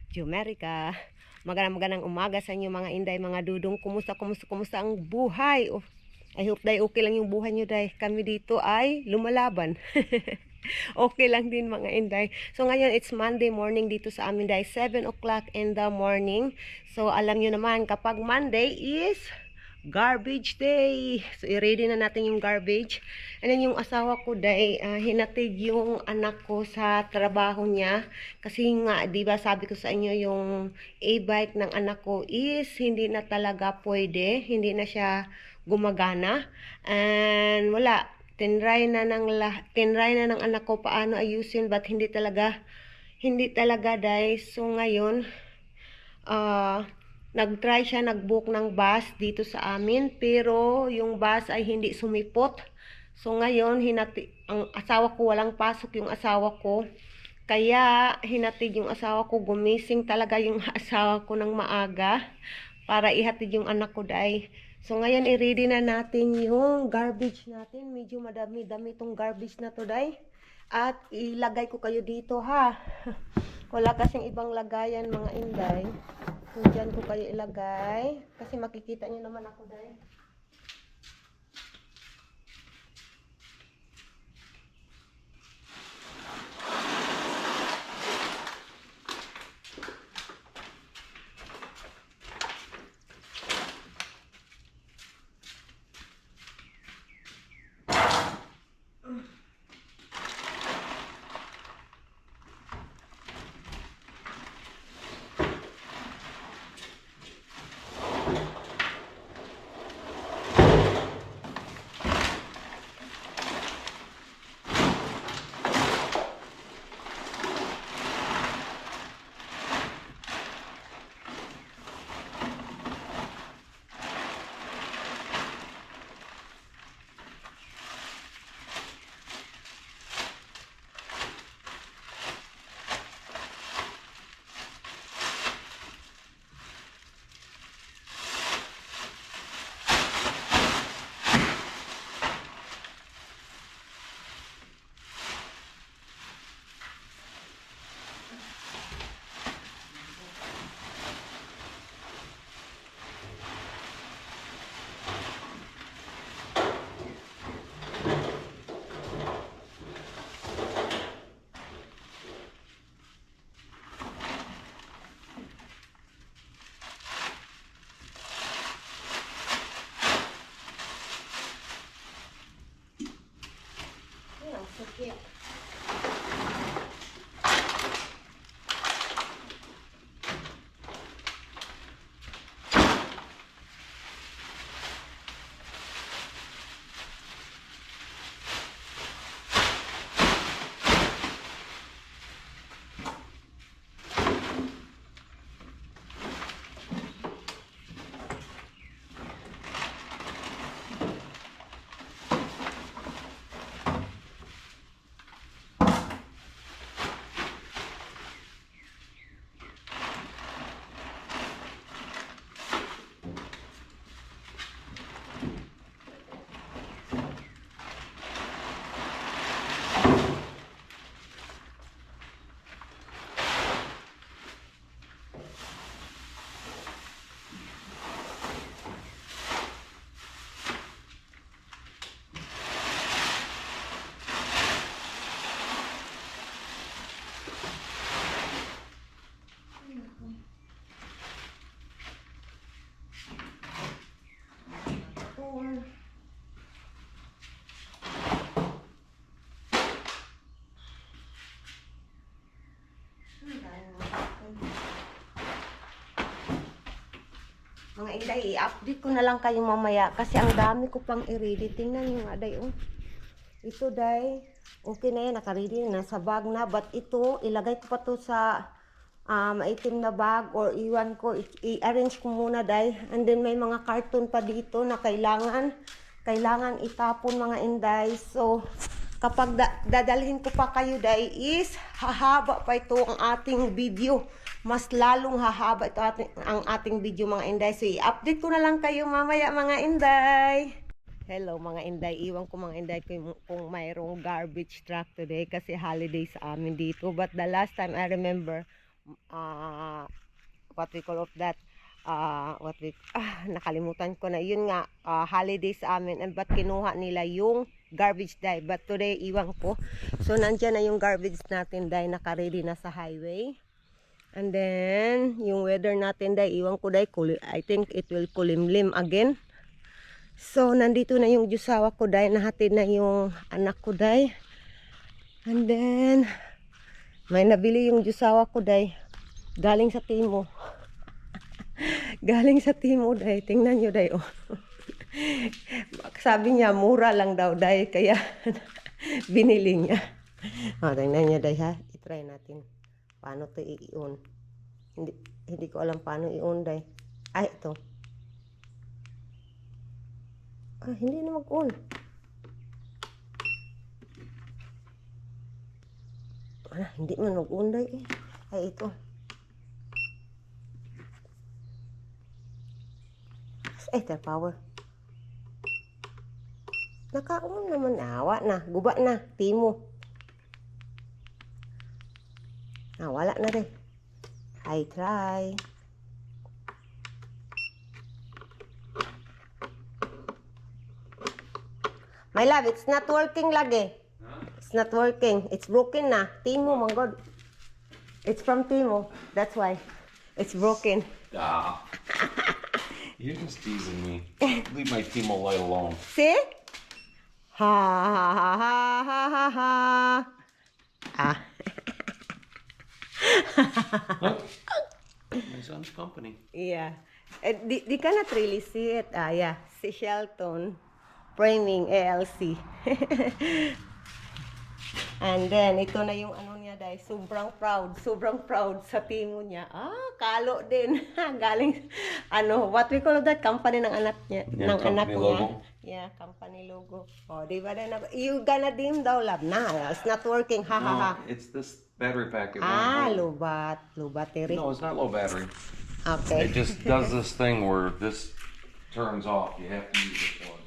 Jumerica. Magandang umaga sa inyo mga inday, mga dudong. Kumusta ang buhay? Oh, I hope day okay lang yung buhay nyo day. Kami dito ay lumalaban. Okay lang din mga inday. So ngayon it's Monday morning dito sa amin day, 7 o'clock in the morning. So alam nyo naman kapag Monday is garbage day. So i-ready na natin yung garbage. And then yung asawa ko day, hinatid yung anak ko sa trabaho niya. Kasi nga, di ba sabi ko sa inyo yung e-bike ng anak ko is hindi na talaga pwede. Hindi na siya gumagana. And wala. Tinry na ng anak ko paano ayusin, but hindi talaga dahil. So ngayon nag-try siya, nag-book ng bus dito sa amin, pero yung bus ay hindi sumipot. So ngayon ang asawa ko, walang pasok yung asawa ko, kaya hinatid yung asawa ko. Gumising talaga yung asawa ko ng maaga para ihatid yung anak ko dahil. So ngayon i-ready na natin yung garbage natin. Medyo madami-dami tong garbage na to day. At ilagay ko kayo dito ha. Wala kasing ibang lagayan mga inday. So dyan ko kayo ilagay. Kasi makikita nyo naman ako day. Sakit. Mga inday, i-update ko na lang kayo mamaya kasi ang dami ko pang i-ready. Tingnan nyo nga day, oh. Ito day, okay na yan, naka-ready na, nasa bag na. But ito, ilagay ko pa to sa maitim na bag or iwan ko, i-arrange ko muna day. And then may mga carton pa dito na kailangan itapon mga inday. So kapag dadalhin ko pa kayo day is hahaba pa ito ang ating video. Mas lalong hahaba ito ang ating video mga inday. So i-update ko na lang kayo mamaya mga inday. Hello mga inday, iwan ko mga inday kung mayroong garbage truck today kasi holiday sa amin dito. But the last time I remember, ah, what we call of that, nakalimutan ko na, yun nga, holiday sa amin, and but kinuha nila yung garbage day, but today iwan ko. So nandyan na yung garbage natin day, naka-ready na sa highway. And then yung weather natin day, iwan ko day, I think it will kulimlim again. So nandito na yung jusawa ko day, nahatid na yung anak ko day. And then may nabili yung jusawa ko day, galing sa Timo. Galing sa Timo day, tingnan nyo day, oh. Sabi niya mura lang daw day, kaya binili niya. Tingnan nyo day ha, itry natin paano to i-on. Hindi ko alam paano i-on day. Ay, ito. Hindi na mag-on. Hindi man mag-on day eh. Ay, ito. Ether power. Naka-on naman. Awa na. Guba na. Timo. Wala na rin. I try. My love, it's not working lagi. It's not working. It's broken na. Timo, my God. It's from Timo. That's why. It's broken. You're just teasing me. Leave my Timo light alone. See? Ha ha ha ha ha ha. Look. My son's company. Yeah. Di cannot really see it. Yeah. Si Shelton Framing LLC. And then, ito na yung ano niya dahil sobrang proud sa Timo niya. Kalo din. Galing, what we call that, company ng anak niya. Yeah, ng anak niya. logo. Yeah, company logo. Di ba na, you gonna dim daw, love. It's not working, ha ha ha. It's this battery pack. Low battery. No, it's not low battery. Okay. It just does this thing where this turns off. You have to use this one.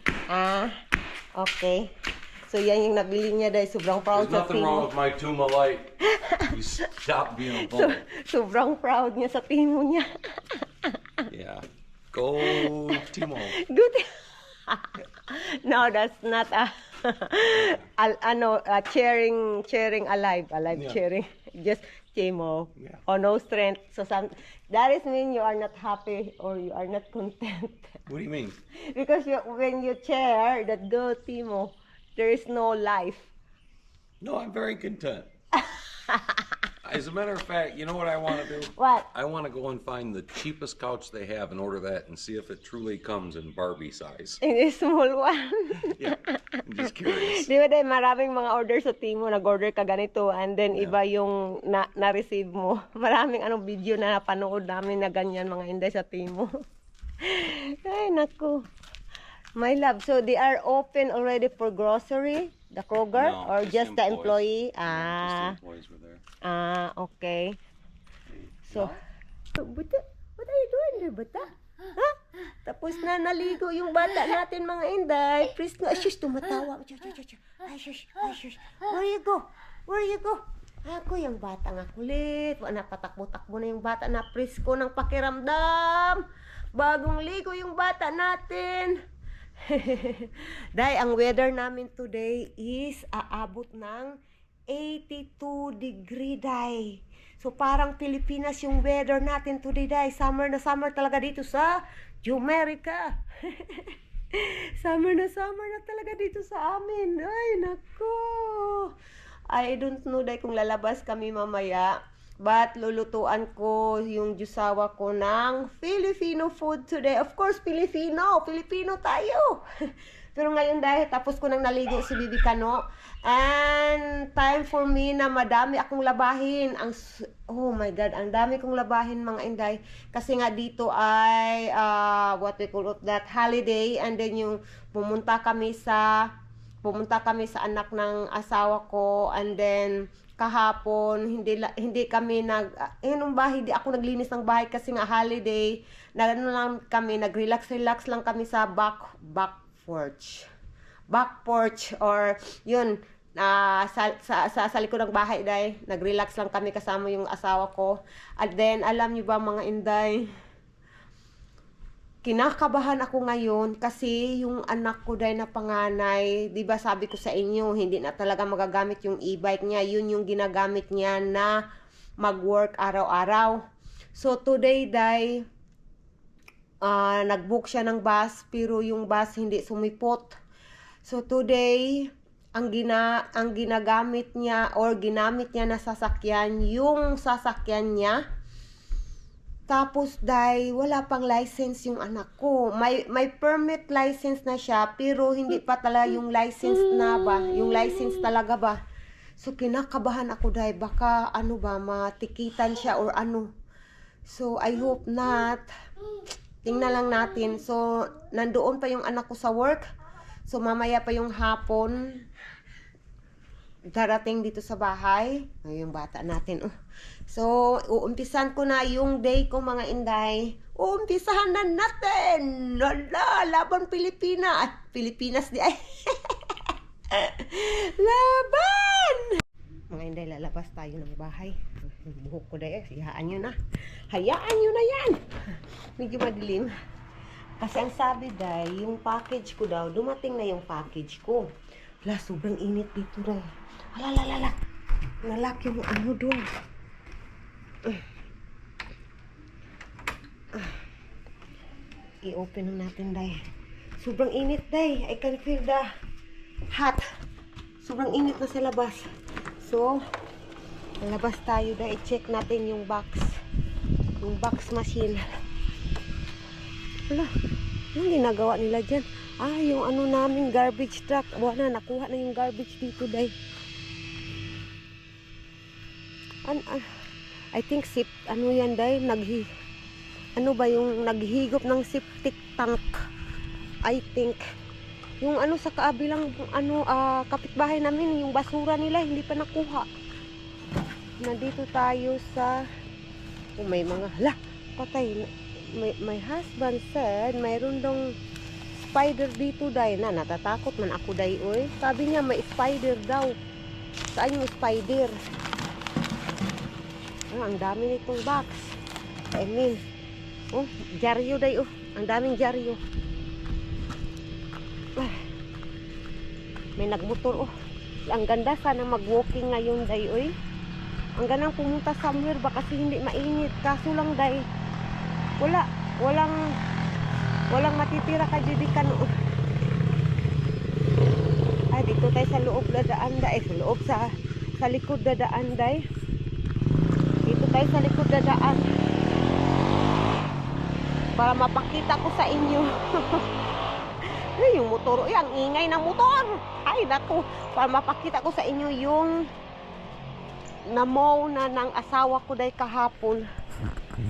Okay. So yan yung nabili niya dahil sobrang proud There's sa nothing wrong Timo. with my Tuma light. You stop being a bull. Sobrang proud niya sa Timo niya. Yeah. Go Timo. Good. No, that's not cheering alive Yeah. cheering. Just Timo. Yeah. No strength. So that is mean you are not happy or you are not content. What do you mean? Because when you cheer that go Timo, there is no life. No, I'm very content. As a matter of fact, you know what I want to do? What? I want to go and find the cheapest couch they have and order that and see if it truly comes in Barbie size. In a small one. Yeah, I'm just curious. Di ba dahil maraming mga order sa Timo, nag-order ka ganito and then Yeah. iba yung na-receive mo. Maraming video na napanood namin na ganyan mga inday sa Timo. Ay, naku. My love, so they are open already for grocery, the Kroger, No, or just the employee? Just the employees were there. Okay. So, Buta, what are you doing there, Buta? Ha? Tapos na naligo yung bata natin mga inday. Please, no, shush, tumatawa. Ay, shush. Where you go? Ako yung bata nga kulit. Napatakbo-takbo na yung bata na presko ng pakiramdam. Bagong ligo yung bata natin. Dahil ang weather namin today is aabot ng 82 degree day. So parang Pilipinas yung weather natin today day. Summer na summer talaga dito sa Jumerica. Summer na talaga dito sa amin. Ay nako. I don't know day kung lalabas kami mamaya. But lulutuan ko yung jusawa ko ng Filipino food today. Of course, Filipino tayo. Pero ngayon dahil tapos ko nang naligo si Bibi Kano. And time for me na madami akong labahin. Oh my God, ang dami kong labahin mga inday. Kasi nga dito ay, what we call that, holiday. And then yung pumunta kami sa anak ng asawa ko. And then kahapon hindi kami nung bahay, hindi ako naglinis ng bahay kasi nga holiday. Nag-relax lang kami sa back porch or yun, sa likod ng bahay, day. Nag-relax lang kami kasama yung asawa ko. At then, alam niyo ba mga inday, kinakabahan ako ngayon kasi yung anak ko day na panganay, 'di ba sabi ko sa inyo, hindi na talaga magagamit yung e-bike niya. Yun yung ginagamit niya na mag-work araw-araw. So today day, nag-book siya ng bus pero yung bus hindi sumipot. So today, ang ginagamit niya or ginamit niya na sasakyan, yung sasakyan niya. Tapos day, wala pang license yung anak ko. May permit license na siya, pero hindi pa talaga yung license na ba, yung license talaga ba. So kinakabahan ako day, baka ano ba, matikitan siya or ano. So I hope not. Tingnan lang natin. So nandoon pa yung anak ko sa work. So mamaya pa yung hapon darating dito sa bahay. Ay, yung bata natin. So, uumpisan ko na yung day ko mga inday. Uumpisahan na natin. Lala, laban Pilipinas. Pilipinas di ay. Laban! Mga inday, lalabas tayo ng bahay. Buhok ko day. Hayaan nyo na. Hayaan nyo na yan. Medyo madilim. Kasi ang sabi day, yung package ko daw, dumating na yung package ko. Wala, sobrang init dito day. Alalala. Nalak yung ano doon. I-open na natin day. Sobrang init day. I can feel the hot. Sobrang init na sa labas. So, labas tayo day. I-check natin yung box. Yung box machine. Wala. Yung ginagawa nila dyan. Yung ano namin garbage truck. Wala, nakuha na yung garbage dito day. I think ano yan day, ano ba yung naghigop ng septic tank. I think yung ano sa kaabilang kapitbahay namin, yung basura nila hindi pa nakuha. Nandito tayo sa may mga patay. My husband said mayroon dong spider dito day. Natatakot man ako day oy. Sabi niya may spider daw. Saan yung spider? Ang dami nitong box. I mean, dyaryo day. Ang daming dyaryo. May nagmotor. Ang ganda, sana mag-walking ngayon day. Ang ganang pumunta somewhere ba kasi hindi mainit. Kaso lang day, walang matitira ka didikan. Dito tayo sa loob dadaan day. Sa loob sa likod dadaan day. Dito tayo sa likod dadaan para mapakita ko sa inyo. Yung motor, ang ingay ng motor. Ay naku, para mapakita ko sa inyo yung namow na ng asawa ko day kahapon.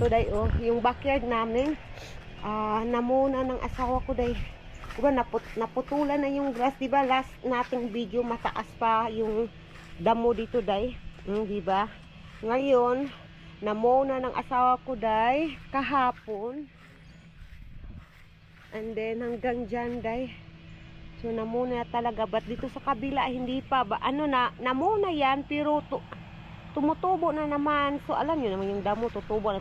So day yung backyard namin, namow na ng asawa ko day. Diba, naputulan na yung grass, diba? Last nating video, mataas pa yung damo dito day. Diba? Ngayon, namow na ng asawa ko day kahapon. And then hanggang dyan day. So namow na talaga. But dito sa kabila hindi pa ba? Namow na yan pero tumutubo na naman. So alam nyo naman yung damo tutubo.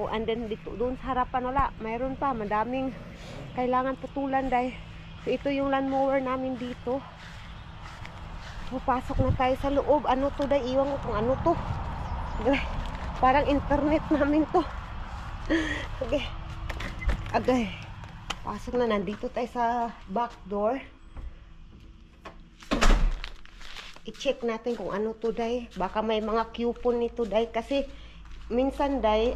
And then dito doon sa harapan wala. Mayroon pa madaming kailangan putulan day. So ito yung lawnmower namin dito. So pasok na tayo sa loob. Ano to day? Iwan ko kung ano to. Parang internet namin to. Okay. Agay. Pasok na, nandito tayo sa back door. I-check natin kung ano to day. Baka may mga coupon nito day. Kasi minsan day,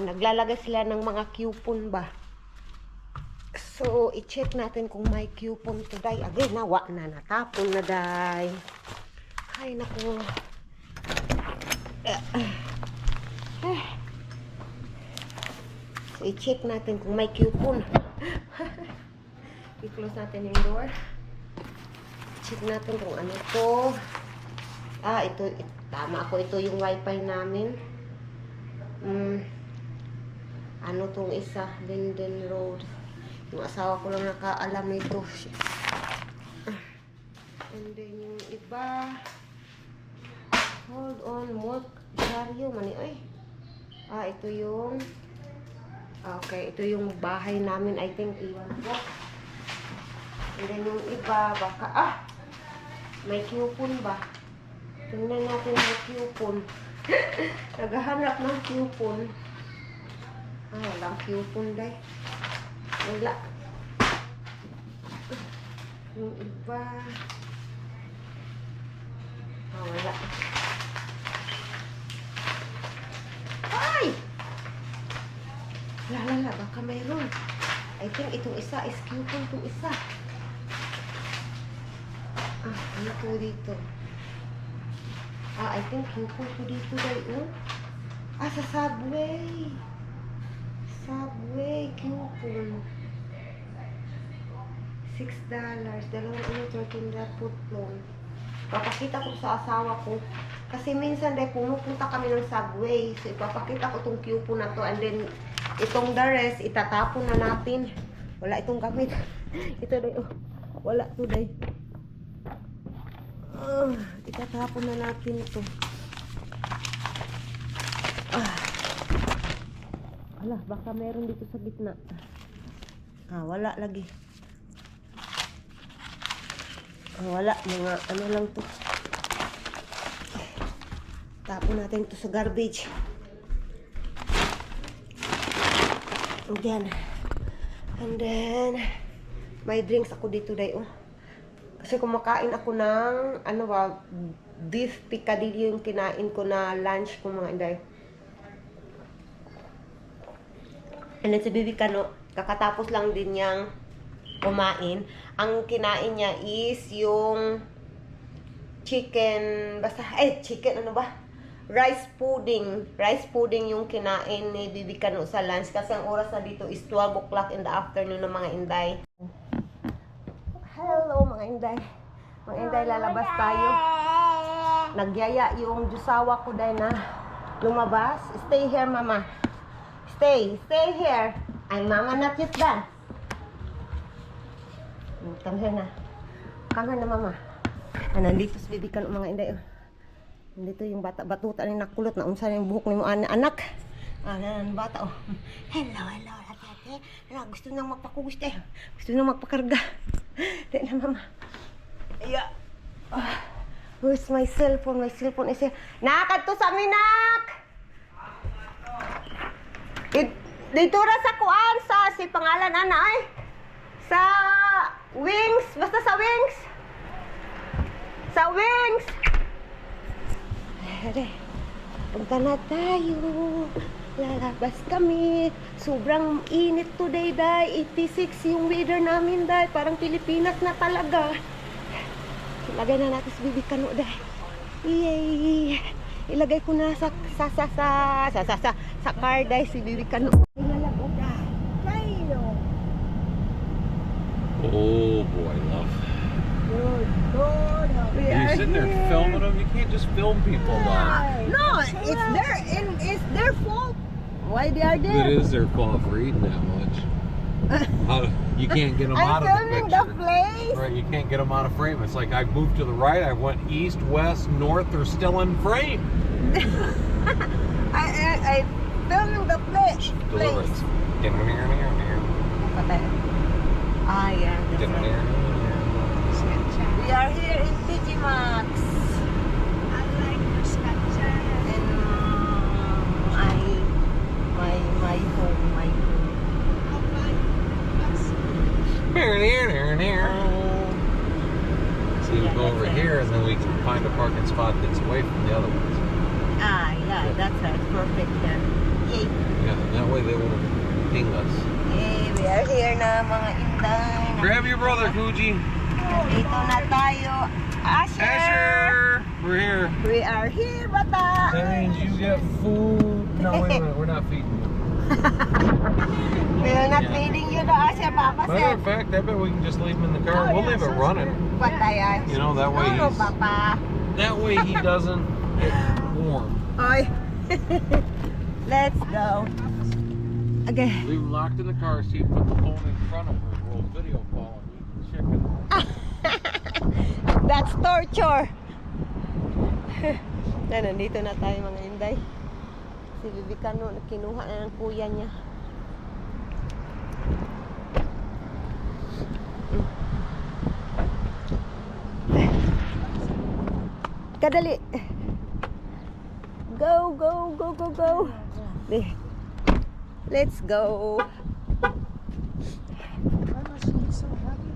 naglalagay sila ng mga coupon ba. So, i-check natin kung may coupon to day. Agay, nawa na, natapon na day. Ay, naku. So, i-check natin kung may coupon. I-close natin yung door. I-check natin kung ano to. Ito, tama ako. Ito yung wifi namin. Ano tong isa? Linden Road. Yung asawa ko lang nakaalam nito. And then yung iba, hold on, more diaryo mani ay. Ito yung okay, ito yung bahay namin, I think iwan ko. And then yung iba, baka may coupon ba? Tingnan natin yung coupon. Naghahanap ng coupon. Walang coupon dahil. Wala. Yung iba. Wala. Ay! Lala, baka mayroon. I think itong isa is coupon itong isa. Ano to dito? I think coupon to dito dahil. Sa Subway. Subway coupon. $6. Dalawang 13 putlong. Papakita ko sa asawa ko. Kasi minsan dahil pumupunta kami ng Subway. So ipapakita ko itong coupon na to. And then itong the rest, itatapon na natin. Wala itong gamit. Ito dahil. Wala ito dahil. Itatapon na natin ito. Wala, baka meron dito sa gitna. Wala lagi. Wala, mga ano lang to. Tapon natin ito sa garbage. And then may drinks ako dito day. Kasi kumakain ako ng beef picadillo yung kinain ko na lunch ko mga inday. And then si Bibi Kano, kakatapos lang din niyang kumain. Ang kinain niya is yung chicken, rice pudding. Rice pudding yung kinain ni Bibi Kano sa lunch. Kasi ang oras na dito is 12 o'clock in the afternoon ng mga inday. Hello mga inday. Mga inday, lalabas tayo. Nagyaya yung jusawa ko dahil na lumabas. Stay here, mama. Stay here. Ay, mama not yet done. Come here na. Come here na, mama. Nandito si Bibi Kano mga inday. Nandito yung batuta ni nakulot na unsa yung buhok ni mo anak. Nan bata Hello, ate. Gusto nang magpakugos tayo. Gusto nang magpakarga. Di na, mama. Where's my cellphone? My cellphone is here. Nakadto sa minak! Dito ra sa kuan sa si pangalan ana ay. Sa Wings, basta sa Wings. Sa Wings. Punta na tayo. Lalabas kami. Sobrang init today, day. 86 yung weather namin, day. Parang Pilipinas na talaga. Ilagay na natin sa Bibi Kano, day. Yay! Ilagay ko na sa car, day, si Bibi Kano. Oh boy, love. Good. You're sitting there filming them. You can't just film people, love. No, it's their fault. Why they are there? It is their fault for eating that much. You can't get them out of the filming picture. the place. Right, you can't get them out of frame. It's like I moved to the right, I went east, west, north. They're still in frame. I filming the place. Deliverance. Yeah. That's right. We are here in Digimax. I like the structure. And my home. So you go over here and then we can find a parking spot that's away from the other ones. Yeah, that's right. Perfect then. Yay. Yeah, that way they won't ping us. Yay, we are here na mga inday. Grab your brother, Fuji. Dito na tayo. Asher! Asher! We're here. We are here, bata! That means you get food. No, wait a minute. We're not feeding you. We're not feeding you the Asher, Papa Matter said. of fact, I bet we can just leave him in the car. We'll leave it running. Patay. You know, that way No, he's, Papa. that way he doesn't get warm. Oy. Let's go. Okay. Leave him locked in the car seat, put the phone in front of her, roll video call, and we can check it. That's torture. Na, nandito na tayo mga Inday. Si Bibicano, kinuha na ng kuya niya. Kadali. Go, go, go, go, go. Let's go. Why must you be so happy?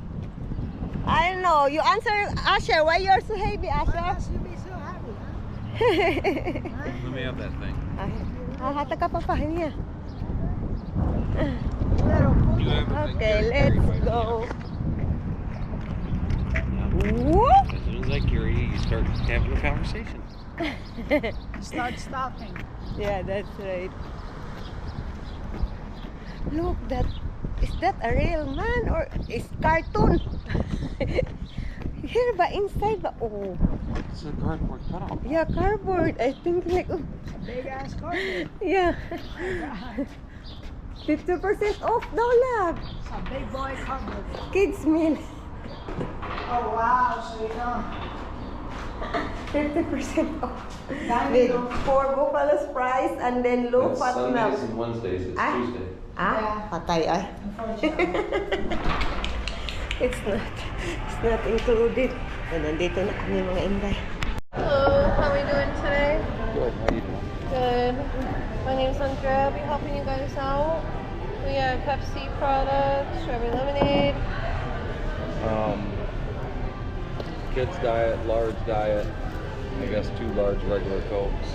I don't know. You answer, Asher. Why you're so heavy, Why Asher? must you be so happy, huh? Let me have that thing. Hahata ka pa niya. Pero You have a thing Okay, carry let's by go. me. Whoop. As soon as I carry you, you start having a conversation. start stopping. Yeah, that's right. Look, is that a real man or is cartoon? Here ba inside ba? Oh, It's a cardboard cutout. yeah, cardboard. I think like Big ass cardboard. yeah, 50% off daw lang. It's a big boy cardboard. Kids meal. Oh wow, so you know. 50% off. Dami With yung- 4 buffalo's fries and then low fat milk. and Wednesdays. It's Ah? Tuesday. Ah, patay ay. It's not included. And nandito na kami mga Inday. Hello, how are we doing today? Good. How you doing? Good. My name's Andrea. I'll be helping you guys out. We have Pepsi products, strawberry lemonade. Kids diet, large diet. I guess 2 large regular Cokes.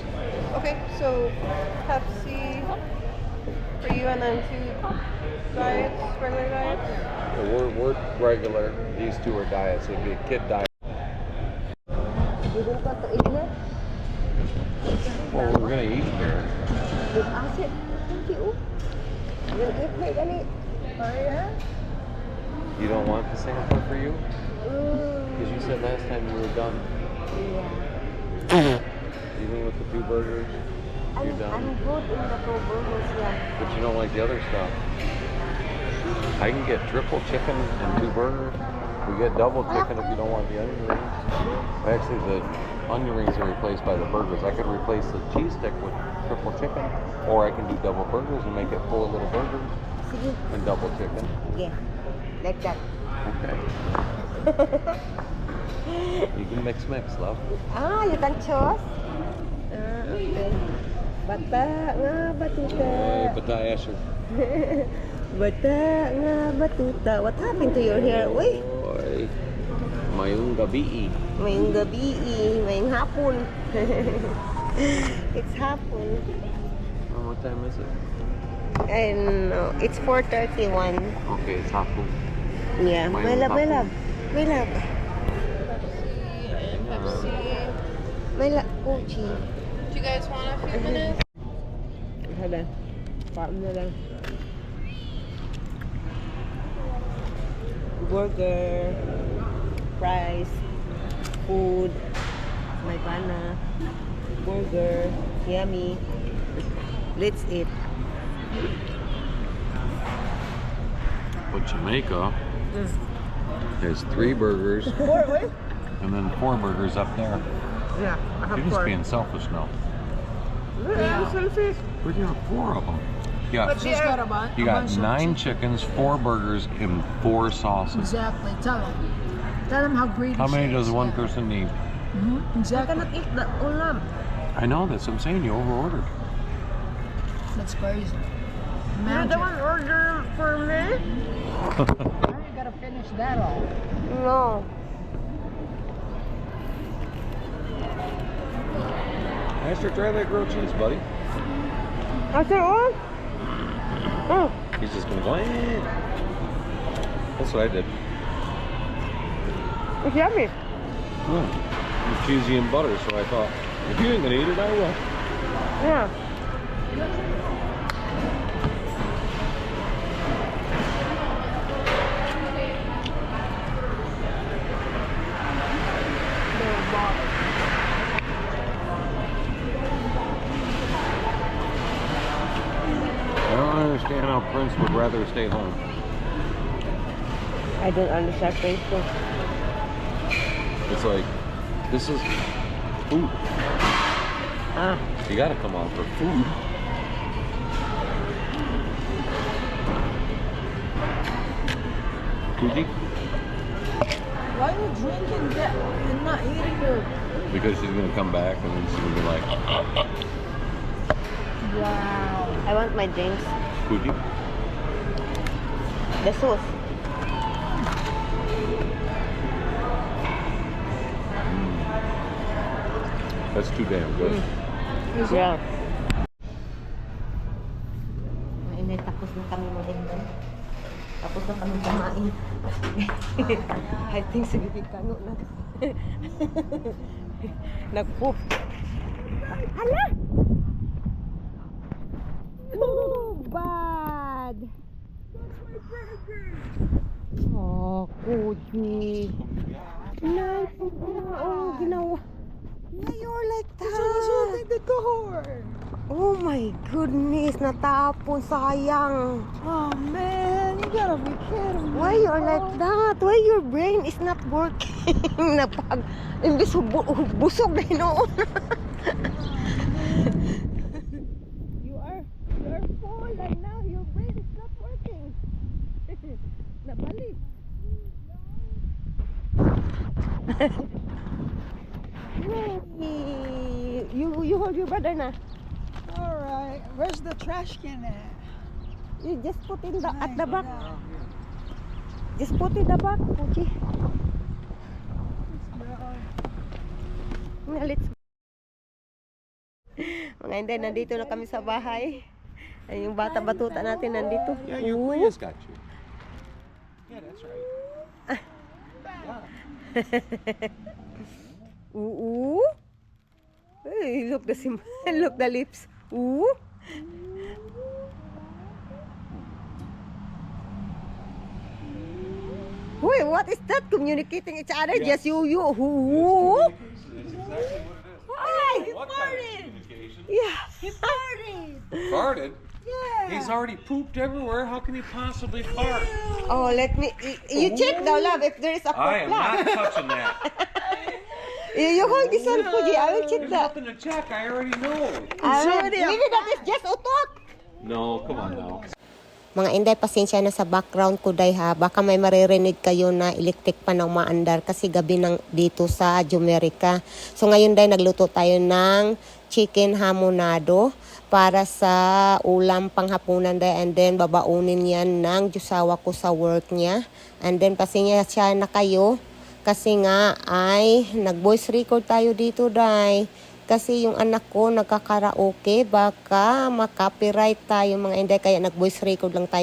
Okay, so Pepsi for you and then 2 diets, regular diets. We're regular. These 2 are diets. It'd be a kid diet. Didn't got to eat na. Well, we're gonna eat here. With acid. Thank you. You'll eat na gani. Oh yeah? You don't want the sample for you? Because you said last time you were done. Yeah. Even with the 2 burgers, you're I'm done. good in the two burgers, yeah. But you don't like the other stuff. I can get triple chicken and 2 burgers. We get double chicken if you don't want the onion rings. Actually, the onion rings are replaced by the burgers. I could replace the cheese stick with triple chicken, or I can do double burgers and make it full of little burgers Sige. and double chicken. Yeah. Like that. Okay. You can mix, love. Ah, you can choose? Ah, okay. Bata nga batuta. Bata Asher. Bata nga batuta. What happened to your hair? Uy, Oy. Mayong gabi. mayong gabi, mayong hapon. It's hapon. Oh, what time is it? And it's 4:31. Okay, it's hapon. Yeah, my Mayong love, my hapon. love. My love. Pepsi and Pepsi. My love. Gucci. Do you guys want a few minutes? Hala. Paam na lang. Burger. Fries. Food. May pana. Burger. Yummy. Let's eat. But Jamaica has 3 burgers and then 4 burgers up there. Yeah, I have You're just 4. being selfish now. Yeah, selfish. We're doing 4 of them. Yeah. She's got a bunch. You got 9 chickens, 4 burgers, and 4 sauces. Exactly. Tell him. Tell him how greedy How many she does is. one Yeah. person need? I Exactly. cannot eat the ulam. I know, that's what I'm saying. You overordered. That's crazy. You're the one order for me? Now you gotta finish that all. No. Master, try that grilled cheese, buddy. I said what? Oh, He's just going, what? That's what I did. it's yummy. It's cheesy and butter, so I thought, if you ain't gonna eat it, I will. Yeah. I don't understand how Prince would rather stay home. I don't understand Prince too. It's like, this is food. Ah, You gotta come on for food. Fuji? Why are you drinking that and not eating your... Because she's gonna come back and then she's gonna be like, Wow. I want my drinks. Fuji? The sauce. That's too damn good. Yeah. Inay, tapos na kami mag-enjoy. Tapos na kami kumain. I think significano na. Nag-poop. Hala! Oh, bad! Oh, Koji. Nice. Oh, ginawa. Why you're like that? holding the door. Oh my goodness, natapon, sayang. Oh man, you gotta be kidding me. Why you're like that? Why your brain is not working? Napag, imbis busog na noon. you are full and now your brain is not working. Nabalik. Hey, you hold your brother na. All right, where's the trash can at? You just put in the at Ay, the back. wala. Just put in the back, Koji. Well, Let's mga hindi, nandito na kami sa bahay. Ay, yung bata-batuta natin nandito. Yeah, your Oo. Prius got you. Yeah, that's right. Ooh. Hey, look the look the lips. Ooh. Wait, what is that? Communicating each other? Yes. Just you. Who? That's exactly what it is. Hi. What kind of communication? Yeah. Farted? Yeah. He's already pooped everywhere. How can he possibly fart? Oh, let me. You check though, love, if there is a I am not plug. touching that. You hold this one, Fuji. I will check There's that. nothing to check. I already know. Maybe that is just utot. No, come on now. Mga inday, pasensya na sa background ko day ha. Baka may maririnig kayo na electric pa ng maandar kasi gabi nang dito sa Jumerica. So ngayon day, nagluto tayo ng chicken hamonado para sa ulam panghapunan day. And then babaunin yan ng jusawa ko sa work niya. And then pasensya na kayo kasi nga ay nag-voice record tayo dito day. Kasi yung anak ko nagkakaraoke, baka makapiright tayo mga inday, kaya nag-voice record lang tayo.